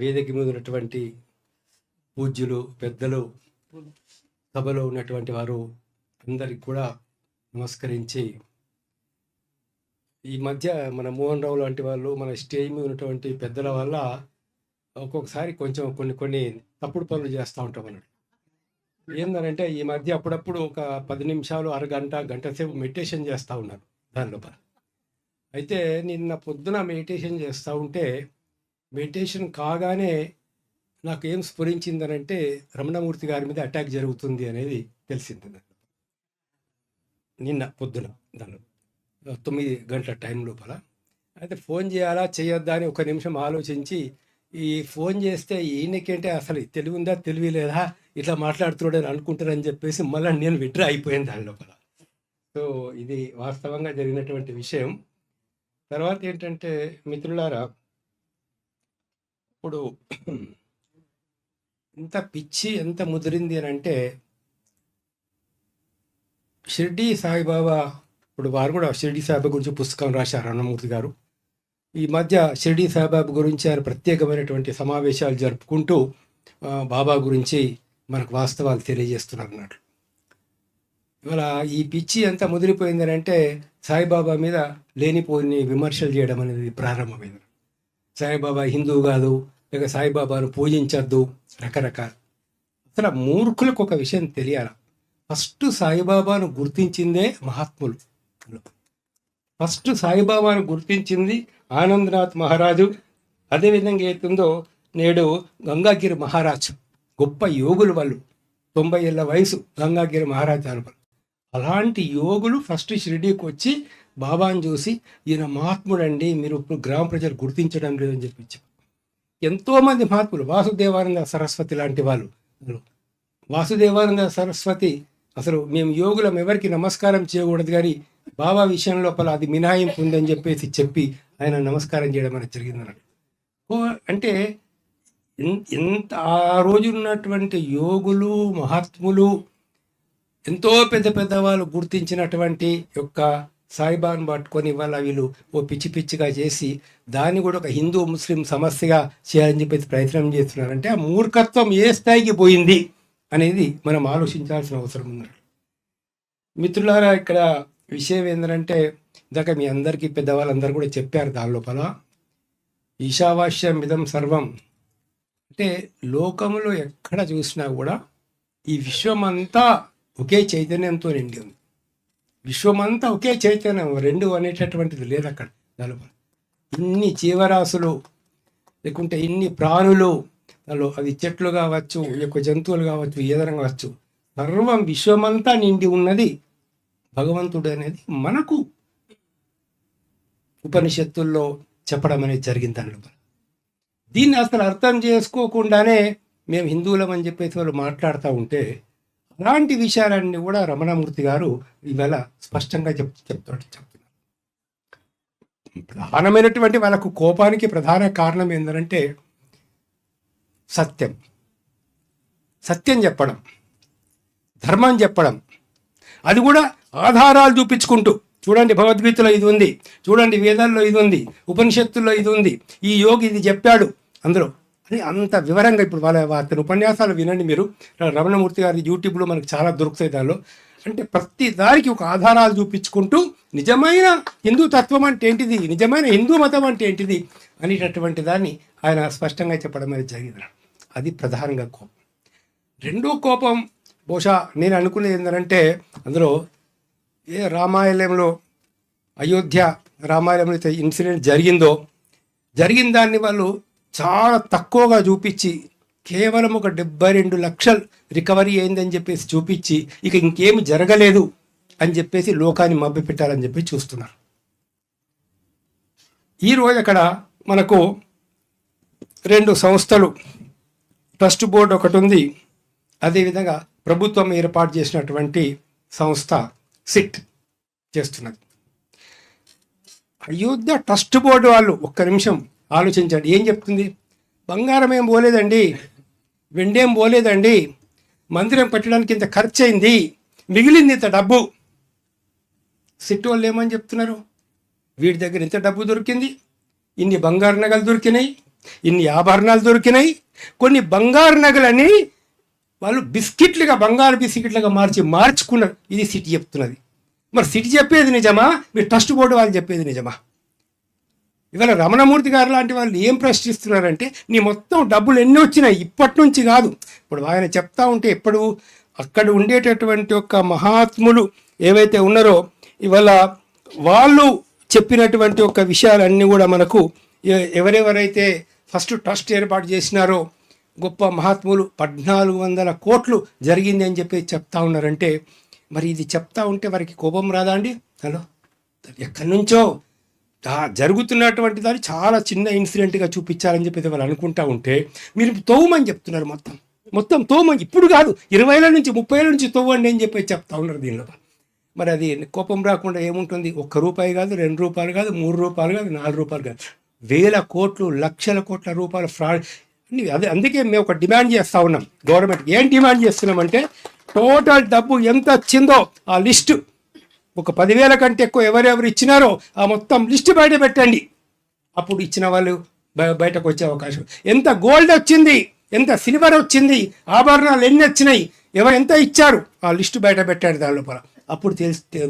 వేదిక మీద ఉన్నటువంటి పూజ్యులు, పెద్దలు, సభలో ఉన్నటువంటి వారు అందరికి కూడా నమస్కరించి, ఈ మధ్య మన మోహన్ రావు లాంటి వాళ్ళు మన స్టేజ్ మీద ఉన్నటువంటి పెద్దల వల్ల ఒక్కొక్కసారి కొంచెం కొన్ని తప్పుడు పనులు చేస్తూ ఉంటాం అన్నట్టు. ఏంటంటే ఈ మధ్య అప్పుడప్పుడు ఒక 10 నిమిషాలు, అరగంట, గంట సేపు మెడిటేషన్ చేస్తూ ఉన్నారు దాని లోపల. అయితే నిన్న పొద్దున మెడిటేషన్ చేస్తూ ఉంటే, మెడిటేషన్ కాగానే నాకు ఏం స్ఫురించిందనంటే రమణమూర్తి గారి మీద అటాక్ జరుగుతుంది అనేది తెలిసింది నిన్న పొద్దున దానిలో 9 గంటల టైం లోపల. అయితే ఫోన్ చేయాలా చేయొద్దా అని ఒక నిమిషం ఆలోచించి, ఈ ఫోన్ చేస్తే ఈయనకేంటే అసలు తెలివి ఉందా తెలివి లేదా ఇట్లా మాట్లాడుతున్నాడని అనుకుంటారని చెప్పేసి మళ్ళీ నేను విడ్రా అయిపోయాను దాని లోపల. సో ఇది వాస్తవంగా జరిగినటువంటి విషయం. తర్వాత ఏంటంటే మిత్రులారా, ఇప్పుడు ఇంత పిచ్చి ఎంత ముదిరింది అని అంటే, షిర్డీ సాయిబాబా, ఇప్పుడు వారు కూడా షిర్డీ సాయిబాబా గురించి పుస్తకం రాశారు రమణమూర్తి గారు. ఈ మధ్య షిర్డీ సాయిబాబా గురించి ఆయన ప్రత్యేకమైనటువంటి సమావేశాలు జరుపుకుంటూ బాబా గురించి మనకు వాస్తవాలు తెలియజేస్తున్నారు అన్నట్లు. ఇవాళ ఈ పిచ్చి ఎంత ముదిరిపోయిందని అంటే, సాయిబాబా మీద లేనిపోని విమర్శలు చేయడం అనేది ప్రారంభమైంది. సాయిబాబా హిందువు కాదు, లేక సాయిబాబాను పూజించద్దు, రకరకాల. అసలు మూర్ఖులకు ఒక విషయం తెలియాలి. ఫస్ట్ సాయిబాబాను గుర్తించిందే మహాత్ములు. ఫస్ట్ సాయిబాబాను గుర్తించింది ఆనందనాథ్ మహారాజు. అదేవిధంగా ఏతుందో నేడు గంగాగిరి మహారాజ్, గొప్ప యోగులు వాళ్ళు. 90 ఏళ్ళ వయసు గంగాగిరి మహారాజ్ అనుభవం. అలాంటి యోగులు ఫస్ట్ షిరిడీకి వచ్చి బాబాను చూసి, ఈయన మహాత్ముడండి, మీరు ఇప్పుడు గ్రామ ప్రజలు గుర్తించడం లేదని చెప్పించి ఎంతోమంది మహాత్ములు, వాసుదేవానంద సరస్వతి లాంటి వాళ్ళు. వాసుదేవానంద సరస్వతి అసలు మేము యోగులం ఎవరికి నమస్కారం చేయకూడదు, కానీ బాబా విషయం లోపల అది మినహాయింపు ఉందని చెప్పి ఆయన నమస్కారం చేయడం అనేది జరిగిందన్నట్టు. అంటే ఎంత ఆ రోజు ఉన్నటువంటి యోగులు, మహాత్ములు, ఎంతో పెద్ద వాళ్ళు గుర్తించినటువంటి యొక్క సాయిబాబాను పట్టుకొని ఇవాళ వీళ్ళు ఓ పిచ్చిగా చేసి దాన్ని కూడా ఒక హిందూ ముస్లిం సమస్యగా చేయాలని చెప్పేసి ప్రయత్నం చేస్తున్నారంటే ఆ మూర్ఖత్వం ఏ స్థాయికి పోయింది అనేది మనం ఆలోచించాల్సిన అవసరం ఉంది. మిత్రులారా, ఇక్కడ విషయం ఏంటంటే, ఇందాక మీ అందరికీ పెద్దవాళ్ళందరూ కూడా చెప్పారు దాని లోపల, ఈశావాస్యం ఇదం సర్వం అంటే లోకంలో ఎక్కడ చూసినా కూడా ఈ విశ్వమంతా ఒకే చైతన్యంతో నిండి ఉంది. విశ్వమంతా ఒకే చైతన్యం, రెండు అనేటటువంటిది లేదు అక్కడ. దానిలో ఇన్ని జీవరాశులు, లేకుంటే ఇన్ని ప్రాణులు, దానిలో అది చెట్లు కావచ్చు, యొక్క జంతువులు కావచ్చు, ఏదైనా కావచ్చు, సర్వం విశ్వమంతా నిండి ఉన్నది భగవంతుడు అనేది మనకు ఉపనిషత్తుల్లో చెప్పడం అనేది జరిగింది. దానిలో దీన్ని అసలు అర్థం చేసుకోకుండానే మేము హిందువులం అని చెప్పేసి వాళ్ళు మాట్లాడుతూ ఉంటే, అలాంటి విషయాలన్నీ కూడా రమణమూర్తి గారు ఇవాళ స్పష్టంగా చెప్తున్నారు. ప్రధానమైనటువంటి వాళ్ళకు కోపానికి ప్రధాన కారణం ఏంటంటే సత్యం చెప్పడం, ధర్మం చెప్పడం, అది కూడా ఆధారాలు చూపించుకుంటూ. చూడండి, భగవద్గీతలో ఇది ఉంది, చూడండి వేదాల్లో ఇది ఉంది, ఉపనిషత్తుల్లో ఇది ఉంది, ఈ యోగి ఇది చెప్పాడు అందులో అని అంత వివరంగా. ఇప్పుడు అతని ఉపన్యాసాలు వినండి మీరు, రమణమూర్తి గారి యూట్యూబ్లో మనకు చాలా దొరుకుతాయి. దానిలో అంటే ప్రతి దానికి ఒక ఆధారాలు చూపించుకుంటూ నిజమైన హిందూ తత్వం అంటే ఏంటిది, నిజమైన హిందూ మతం అంటే ఏంటిది అనేటటువంటి దాన్ని ఆయన స్పష్టంగా చెప్పడం అనేది జరిగింది. అది ప్రధానంగా కోపం. రెండో కోపం బహుశా నేను అనుకునేది ఏంటంటే, అందులో రామాయణంలో అయోధ్య రామాయణంలో ఇన్సిడెంట్ జరిగిన దాన్ని వాళ్ళు చాలా తక్కువగా చూపించి, కేవలం ఒక 72 లక్షలు రికవరీ అయిందని చెప్పేసి చూపించి, ఇక ఇంకేమి జరగలేదు అని చెప్పేసి లోకాన్ని మభ్యపెట్టాలని చెప్పి చూస్తున్నారు. ఈరోజు అక్కడ మనకు 2 సంస్థలు, ట్రస్ట్ బోర్డు ఒకటి ఉంది, అదేవిధంగా ప్రభుత్వం ఏర్పాటు చేసినటువంటి సంస్థ సిట్ చేస్తున్నది. అయోధ్య ట్రస్ట్ బోర్డు వాళ్ళు ఒక్క నిమిషం ఆలోచించండి, ఏం చెప్తుంది? బంగారం ఏం పోలేదండి, వెండేం పోలేదండి, మందిరం కట్టడానికి ఇంత ఖర్చు అయింది, మిగిలింది ఇంత డబ్బు. సిట్ వాళ్ళు ఏమని చెప్తున్నారు? వీడి దగ్గర ఇంత డబ్బు దొరికింది, ఇన్ని బంగారు నగలు దొరికినాయి, ఇన్ని ఆభరణాలు దొరికినాయి, కొన్ని బంగారు నగలని వాళ్ళు బిస్కెట్లుగా, బంగారు బిస్కెట్లుగా మార్చుకున్నారు. ఇది సిటీ చెప్తున్నది. మరి సిటీ చెప్పేది నిజమా, మీరు ట్రస్ట్ బోర్డు వాళ్ళు చెప్పేది నిజమా? ఇవాళ రమణమూర్తి గారు లాంటి వాళ్ళు ఏం ప్రశ్నిస్తున్నారంటే, నీ మొత్తం డబ్బులు ఎన్ని వచ్చినాయి, ఇప్పటి నుంచి కాదు. ఇప్పుడు ఆయన చెప్తా ఉంటే ఎప్పుడు అక్కడ ఉండేటటువంటి ఒక మహాత్ములు ఏవైతే ఉన్నారో ఇవాళ వాళ్ళు చెప్పినటువంటి ఒక విషయాలన్నీ కూడా మనకు ఎవరెవరైతే ఫస్ట్ ట్రస్ట్ ఏర్పాటు చేసినారో గొప్ప మహాత్ములు 1400 కోట్లు జరిగింది అని చెప్పి చెప్తా ఉన్నారంటే, మరి ఇది చెప్తా ఉంటే వారికి కోపం రాదా అండి? హలో, ఎక్కడి నుంచో జరుగుతున్నటువంటి దాన్ని చాలా చిన్న ఇన్సిడెంట్గా చూపించాలని చెప్పి వాళ్ళు అనుకుంటా ఉంటే మీరు తోమని చెప్తున్నారు. మొత్తం తోమని, ఇప్పుడు కాదు 20 ఏళ్ళ నుంచి 30 ఏళ్ళ నుంచి తోవండి అని చెప్పి చెప్తా ఉన్నారు దీనిలో. మరి అది కోపం రాకుండా ఏముంటుంది? ₹1 కాదు, ₹2 కాదు, ₹3 కాదు, ₹4 కాదు, వేల కోట్లు, లక్షల కోట్ల రూపాయల ఫ్రాడ్. అదే అందుకే మేము ఒక డిమాండ్ చేస్తూ ఉన్నాం గవర్నమెంట్. ఏం డిమాండ్ చేస్తున్నామంటే, టోటల్ డబ్బు ఎంత వచ్చిందో ఆ లిస్టు, ఒక 10,000 కంటే ఎక్కువ ఎవరెవరు ఇచ్చినారో ఆ మొత్తం లిస్టు బయట పెట్టండి. అప్పుడు ఇచ్చిన వాళ్ళు బయటకు వచ్చే అవకాశం. ఎంత గోల్డ్ వచ్చింది, ఎంత సిల్వర్ వచ్చింది, ఆభరణాలు ఎన్ని వచ్చినాయి, ఎవరు ఎంత ఇచ్చారు, ఆ లిస్టు బయట పెట్టాడు దాని లోపల. అప్పుడు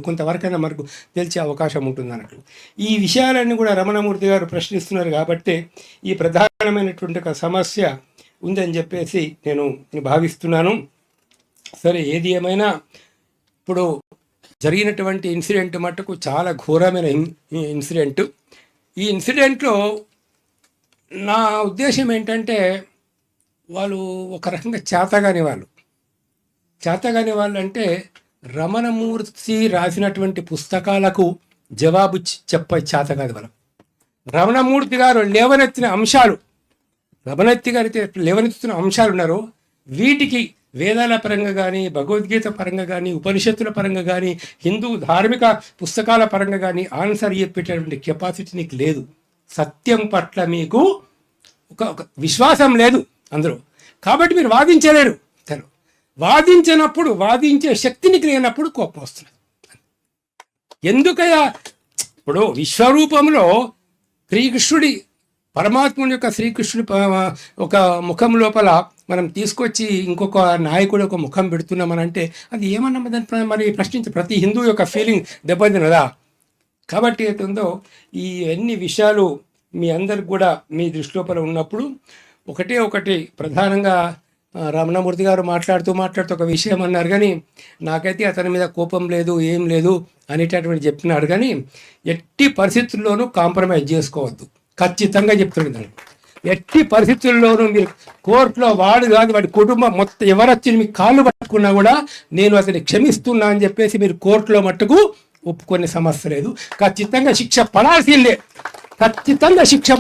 కొంతవరకైనా మనకు తెలిసే అవకాశం ఉంటుంది అన్నట్లు. ఈ విషయాలన్నీ కూడా రమణమూర్తి గారు ప్రశ్నిస్తున్నారు కాబట్టి ఈ ప్రధానమైనటువంటి ఒక సమస్య ఉందని చెప్పేసి నేను భావిస్తున్నాను. సరే, ఏది ఏమైనా ఇప్పుడు జరిగినటువంటి ఇన్సిడెంట్ మట్టుకు చాలా ఘోరమైన ఇన్సిడెంట్. ఈ ఇన్సిడెంట్లో నా ఉద్దేశం ఏంటంటే, వాళ్ళు ఒక రకంగా చేతగాని వాళ్ళు అంటే రమణమూర్తి రాసినటువంటి పుస్తకాలకు జవాబు చేత కాదు వాళ్ళకు. రమణమూర్తి గారు లేవనెత్తిన అంశాలు, లేవనెత్తుతున్న అంశాలు ఉన్నారో వీటికి వేదాల పరంగా కానీ, భగవద్గీత పరంగా కానీ, ఉపనిషత్తుల పరంగా కానీ, హిందూ ధార్మిక పుస్తకాల పరంగా కానీ ఆన్సర్ చెప్పేటటువంటి కెపాసిటీ నీకు లేదు. సత్యం పట్ల మీకు ఒక విశ్వాసం లేదు అందరూ. కాబట్టి మీరు వాదించలేరు. వాదించినప్పుడు, వాదించే శక్తినికి లేనప్పుడు కోపం వస్తుంది. ఎందుకయ్యా? ఇప్పుడు విశ్వరూపంలో శ్రీకృష్ణుడి, పరమాత్ముని యొక్క శ్రీకృష్ణుడి ఒక ముఖం లోపల మనం తీసుకొచ్చి ఇంకొక నాయకుడు ఒక ముఖం పెడుతున్నామనంటే అది ఏమన్నా దాని మరి ప్రశ్నించే ప్రతి హిందూ యొక్క ఫీలింగ్ దెబ్బతినదా? కాబట్టి ఏతుందో ఈ అన్ని విషయాలు మీ అందరికి కూడా మీ దృష్టి లోపల ఉన్నప్పుడు ఒకటి ప్రధానంగా రమణమూర్తి గారు మాట్లాడుతూ ఒక విషయం అన్నారు, కానీ నాకైతే అతని మీద కోపం లేదు, ఏం లేదు అనేటటువంటి చెప్పినాడు. కానీ ఎట్టి పరిస్థితుల్లోనూ కాంప్రమైజ్ చేసుకోవద్దు, ఖచ్చితంగా చెప్తున్నాను. ఎట్టి పరిస్థితుల్లోనూ మీరు కోర్టులో వాడు కాదు, వాడి కుటుంబం మొత్తం ఎవరొచ్చి మీకు కాళ్ళు పట్టుకున్నా కూడా నేను అతన్ని క్షమిస్తున్నా అని చెప్పేసి మీరు కోర్టులో మట్టుకు ఒప్పుకునే సమస్య లేదు. ఖచ్చితంగా శిక్ష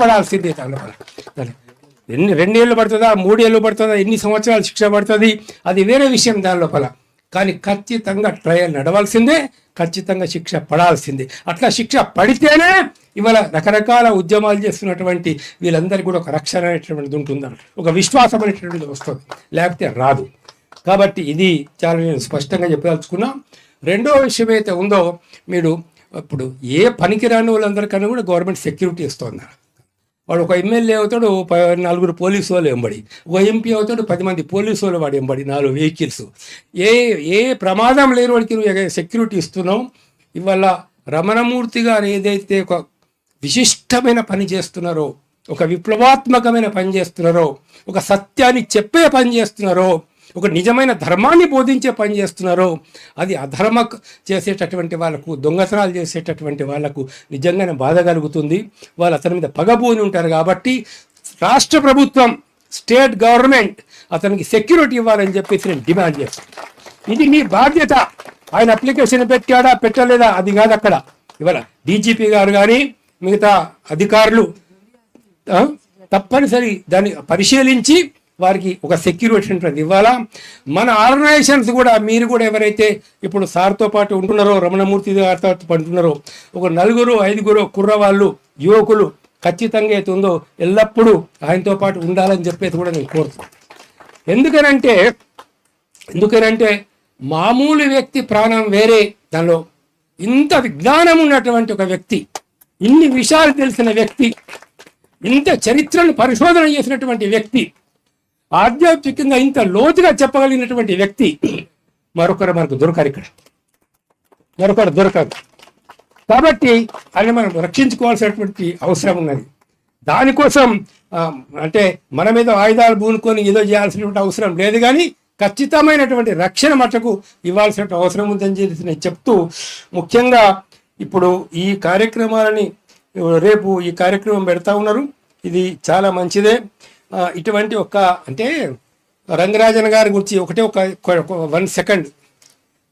పడాల్సిందే, దాని 2 ఏళ్ళు పడుతుందా, 3 ఏళ్ళు పడుతుందా, ఎన్ని సంవత్సరాలు శిక్ష పడుతుంది అది వేరే విషయం దాని లోపల. కానీ ఖచ్చితంగా ట్రయల్ నడవాల్సిందే, ఖచ్చితంగా శిక్ష పడాల్సిందే. అట్లా శిక్ష పడితేనే ఇవాళ రకరకాల ఉద్యమాలు చేస్తున్నటువంటి వీళ్ళందరికీ కూడా ఒక రక్షణ అనేటువంటిది ఉంటుందని, ఒక విశ్వాసం అనేటువంటిది వస్తుంది, లేకపోతే రాదు. కాబట్టి ఇది చాలా నేను స్పష్టంగా చెప్పదలుచుకున్నా. రెండో విషయం అయితే ఉందో, మీరు ఇప్పుడు ఏ పనికిరాని వాళ్ళందరికన్నా కూడా గవర్నమెంట్ సెక్యూరిటీ ఇస్తుంది. వాడు ఒక ఎమ్మెల్యే అవుతాడు, 4 పోలీసు వాళ్ళు వెంబడి, ఒక ఎంపీ అవుతాడు, 10 మంది పోలీసు వాళ్ళు వాడు వెంబడి, 4 వెహికల్స్. ఏ ప్రమాదం లేని వాడికి నువ్వు సెక్యూరిటీ ఇస్తున్నావు. ఇవాళ రమణమూర్తి గారు ఏదైతే ఒక విశిష్టమైన పని చేస్తున్నారో, ఒక విప్లవాత్మకమైన పని చేస్తున్నారో, ఒక సత్యాన్ని చెప్పే పని చేస్తున్నారో, ఒక నిజమైన ధర్మాన్ని బోధించే పని చేస్తున్నారో, అది అధర్మ చేసేటటువంటి వాళ్ళకు, దొంగతనాలు చేసేటటువంటి వాళ్ళకు నిజంగానే బాధ కలుగుతుంది. వాళ్ళు అతని మీద పగబూని ఉంటారు. కాబట్టి రాష్ట్ర ప్రభుత్వం, స్టేట్ గవర్నమెంట్ అతనికి సెక్యూరిటీ ఇవ్వాలని చెప్పేసి నేను డిమాండ్ చేస్తాను. ఇది మీ బాధ్యత. ఆయన అప్లికేషన్ పెట్టాడా పెట్టలేదా అది కాదు అక్కడ. ఇవాళ డీజీపీ గారు కానీ మిగతా అధికారులు తప్పనిసరి దాన్ని పరిశీలించి వారికి ఒక సెక్యూరిటీ ఇవ్వాలా. మన ఆర్గనైజేషన్స్ కూడా, మీరు కూడా ఎవరైతే ఇప్పుడు సార్తో పాటు ఉంటున్నారో, రమణమూర్తి గారితో ఉంటున్నారో, ఒక 4-5 కుర్రవాళ్ళు, యువకులు ఖచ్చితంగా అయితే ఉందో ఎల్లప్పుడూ ఆయనతో పాటు ఉండాలని చెప్పేసి కూడా నేను కోరుతున్నాను. ఎందుకనంటే మామూలు వ్యక్తి ప్రాణం వేరే, దానిలో ఇంత విజ్ఞానం ఉన్నటువంటి ఒక వ్యక్తి, ఇన్ని విషయాలు తెలిసిన వ్యక్తి ఇంత చరిత్రను పరిశోధన చేసినటువంటి వ్యక్తి, ఆధ్యాత్మికంగా ఇంత లోతుగా చెప్పగలిగినటువంటి వ్యక్తి మరొకరు మనకు దొరకరు, ఇక్కడ మరొకరు దొరకరు. కాబట్టి అది మనం రక్షించుకోవాల్సినటువంటి అవసరం ఉన్నది. దానికోసం అంటే మన మీద ఆయుధాలు పూనుకొని ఏదో చేయాల్సినటువంటి అవసరం లేదు, కానీ ఖచ్చితమైనటువంటి రక్షణ మటుకు ఇవ్వాల్సిన అవసరం ఉందని చెప్పి నేను చెప్తూ, ముఖ్యంగా ఇప్పుడు ఈ కార్యక్రమాలని రేపు ఈ కార్యక్రమం పెడతా ఉన్నారు, ఇది చాలా మంచిదే. ఇటువంటి అంటే రంగరాజన్ గారి గురించి ఒక 1 సెకండ్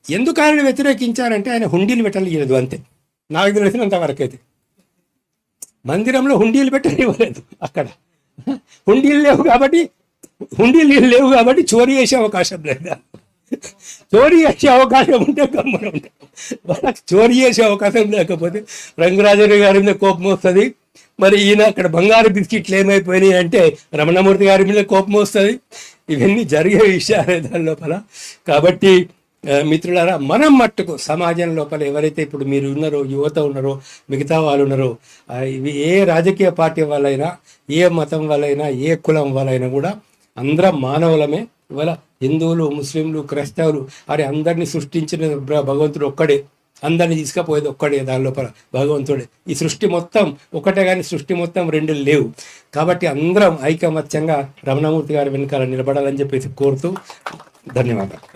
ఎందుకు ఆయన వ్యతిరేకించారంటే ఆయన హుండీలు పెట్టలేదు అంతే, నాకు తెలిసినంత వరకు అయితే. మందిరంలో హుండీలు పెట్టనివ్వలేదు, అక్కడ హుండీలు లేవు కాబట్టి చోరీ చేసే అవకాశం లేదా, చోరీ చేసే అవకాశం ఉంటే గమ్మున ఉంటాం. వాళ్ళకి చోరీ చేసే అవకాశం లేకపోతే రంగరాజన్ గారి మీద కోపం వస్తుంది. మరి ఈయన అక్కడ బంగారు బిస్కెట్లు ఏమైపోయినాయి అంటే రమణమూర్తి గారి మీద కోపం వస్తుంది. ఇవన్నీ జరిగే విషయాలే దాని లోపల. కాబట్టి మిత్రులారా, మనం మట్టుకు సమాజం లోపల ఎవరైతే ఇప్పుడు మీరు ఉన్నారో, యువత ఉన్నారో, మిగతా వాళ్ళు ఉన్నారో, ఇవి ఏ రాజకీయ పార్టీ వాళ్ళైనా, ఏ మతం వాళ్ళైనా, ఏ కులం వాళ్ళైనా కూడా అందరం మానవులమే. ఇవాళ హిందువులు, ముస్లింలు, క్రైస్తవులు అరే అందరినీ సృష్టించిన భగవంతుడు ఒక్కడే, అందరినీ తీసుకుపోయేది ఒక్కడే, దాని లోపల భగవంతుడే. ఈ సృష్టి మొత్తం ఒకటే, కానీ సృష్టి మొత్తం 2 లేవు. కాబట్టి అందరం ఐకమత్యంగా రమణమూర్తి గారి వెనకాల నిలబడాలని చెప్పేసి కోరుతూ ధన్యవాదాలు.